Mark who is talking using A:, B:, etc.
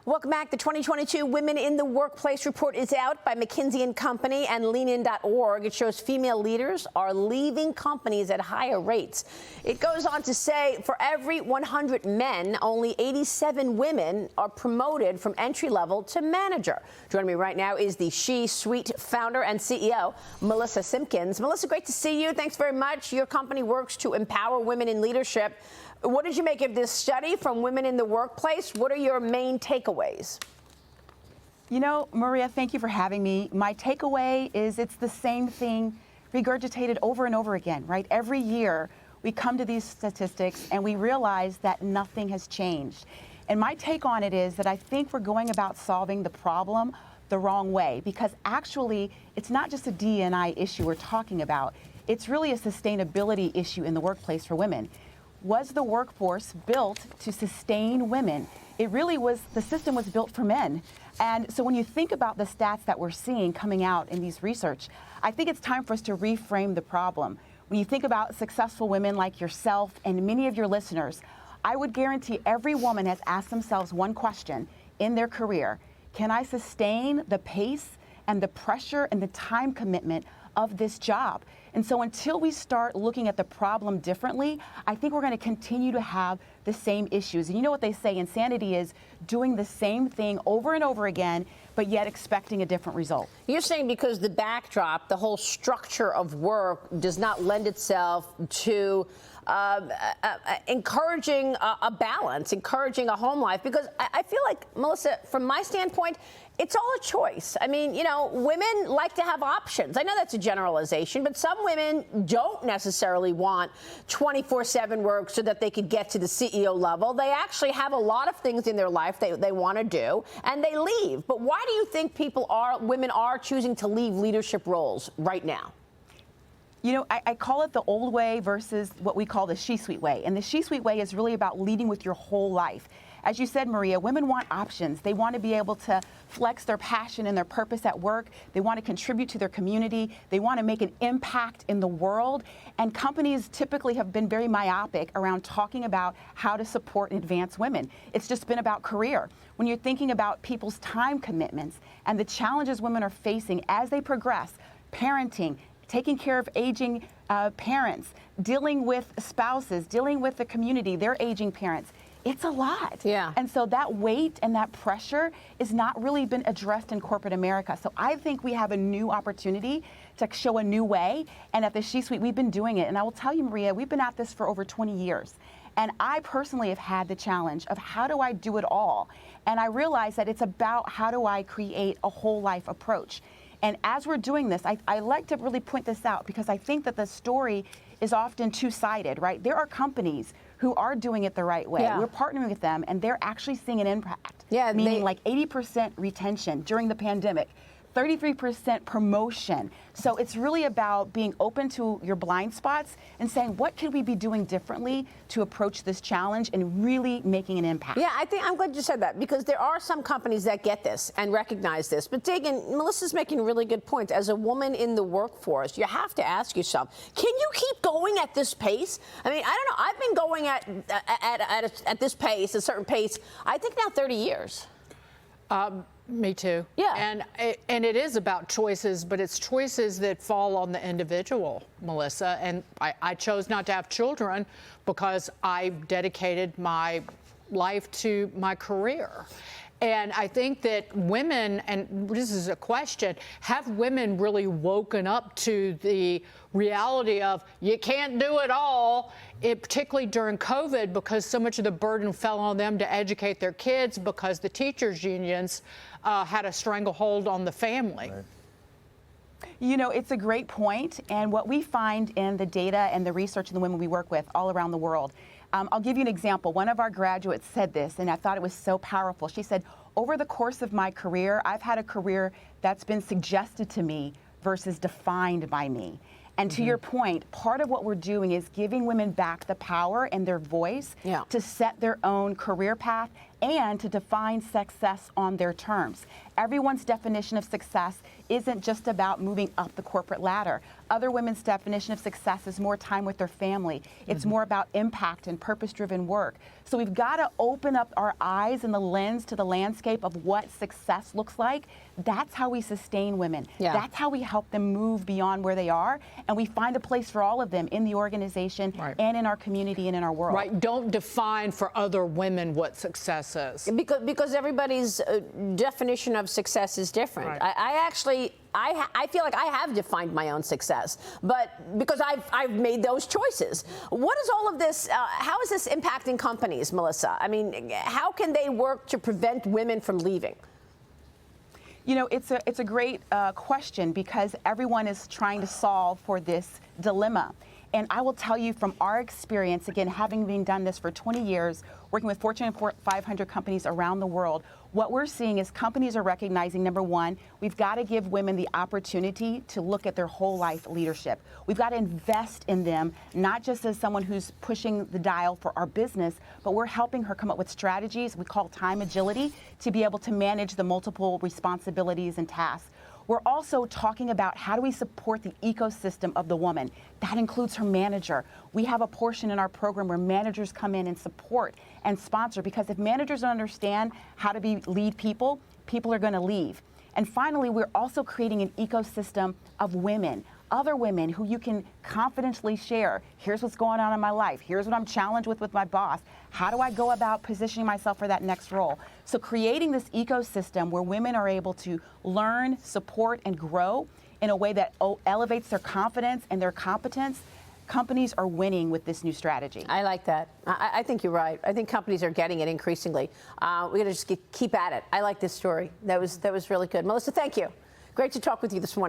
A: Welcome back. The 2022 Women in the Workplace report is out by McKinsey & Company and leanin.org. It shows female leaders are leaving companies at higher rates. It goes on to say for every 100 men, only 87 women are promoted from entry level to manager. Joining me right now is the She Suite founder and CEO, Melissa Simkins. Melissa, great to see you. Thanks very much. Your company works to empower women in leadership. What did you make of this study from Women in the Workplace? What are your main takeaways?
B: You know, Maria, thank you for having me. My takeaway is it's the same thing regurgitated over and over again, right? Every year we come to these statistics and we realize that nothing has changed. And my take on it is that I think we're going about solving the problem the wrong way, because actually it's not just a D&I issue we're talking about. It's really a sustainability issue in the workplace for women. Was the workforce built to sustain women? It really was, the system was built for men. And so when you think about the stats that we're seeing coming out in these research, I think it's time for us to reframe the problem. When you think about successful women like yourself and many of your listeners, I would guarantee every woman has asked themselves one question in their career: can I sustain the pace and the pressure and the time commitment of this job? And so until we start looking at the problem differently, I think we're going to continue to have the same issues. And you know what they say, insanity is doing the same thing over and over again, but yet expecting a different result.
A: You're saying because the backdrop, the whole structure of work does not lend itself to encouraging a balance, encouraging a home life, because I feel like, Melissa, from my standpoint, it's all a choice. I mean, you know, women like to have options. I know that's a generalization, but some women don't necessarily want 24/7 work so that they could get to the CEO level. They actually have a lot of things in their life they want to do, and they leave. But why do you think women are choosing to leave leadership roles right now?
B: You know, I call it the old way versus what we call the She Suite way. And the She Suite way is really about leading with your whole life. As you said, Maria, women want options. They want to be able to flex their passion and their purpose at work. They want to contribute to their community. They want to make an impact in the world. And companies typically have been very myopic around talking about how to support and advance women. It's just been about career. When you're thinking about people's time commitments and the challenges women are facing as they progress, parenting, taking care of aging parents, dealing with spouses, dealing with the community, their aging parents. It's a lot.
A: Yeah.
B: And so that weight and that pressure is not really been addressed in corporate America. So I think we have a new opportunity to show a new way. And at the She Suite, we've been doing it. And I will tell you, Maria, we've been at this for over 20 years. And I personally have had the challenge of how do I do it all? And I realized that it's about how do I create a whole life approach. And as we're doing this, I like to really point this out because I think that the story is often two-sided, right? There are companies who are doing it the right way.
A: Yeah.
B: We're partnering with them, and they're actually seeing an impact.
A: Yeah,
B: meaning like 80% retention during the pandemic, 33% promotion. So it's really about being open to your blind spots and saying, what can we be doing differently to approach this challenge and really making an impact?
A: Yeah, I'm glad you said that, because there are some companies that get this and recognize this. But Dagan, Melissa's making really good points. As a woman in the workforce, you have to ask yourself, can you keep going at this pace? I mean, I don't know. I've been going at this pace, a certain pace, I think now 30 years.
C: Me too.
A: Yeah.
C: And it is about choices, but it's choices that fall on the individual, Melissa. And I chose not to have children because I dedicated my life to my career. And I think that women, and this is a question, have women really woken up to the reality of you can't do it all, particularly during COVID, because so much of the burden fell on them to educate their kids because the teachers' unions had a stranglehold on the family.
D: Right.
B: You know, it's a great point. And what we find in the data and the research of the women we work with all around the world, I'll give you an example. One of our graduates said this, and I thought it was so powerful. She said, over the course of my career, I've had a career that's been suggested to me versus defined by me. And to your point, part of what we're doing is giving women back the power and their voice to set their own career path and to define success on their terms. Everyone's definition of success isn't just about moving up the corporate ladder. other women's definition of success is more time with their family. It's more about impact and purpose-driven work. So we've got to open up our eyes and the lens to the landscape of what success looks like. That's how we sustain women.
A: Yeah.
B: That's how we help them move beyond where they are, and we find a place for all of them in the organization and in our community and in our world.
C: Right. Don't define for other women what success is.
A: Because everybody's definition of success is different.
C: Right.
A: I feel like I have defined my own success, but because I've made those choices. What is all of this? How is this impacting companies, Melissa? I mean, how can they work to prevent women from leaving?
B: You know, it's a great question, because everyone is trying to solve for this dilemma. And I will tell you from our experience, again, having been done this for 20 years, working with Fortune 500 companies around the world, what we're seeing is companies are recognizing, number one, we've got to give women the opportunity to look at their whole life leadership. We've got to invest in them, not just as someone who's pushing the dial for our business, but we're helping her come up with strategies we call time agility to be able to manage the multiple responsibilities and tasks. We're also talking about how do we support the ecosystem of the woman. That includes her manager. We have a portion in our program where managers come in and support and sponsor, because if managers don't understand how to lead people, people are going to leave. And finally, we're also creating an ecosystem of women, other women who you can confidently share. Here's what's going on in my life. Here's what I'm challenged with my boss. How do I go about positioning myself for that next role? So creating this ecosystem where women are able to learn, support, and grow in a way that elevates their confidence and their competence. Companies are winning with this new strategy.
A: I like that. I think you're right. I think companies are getting it increasingly. We got to just keep at it. I like this story. That was really good. Melissa, thank you. Great to talk with you this morning.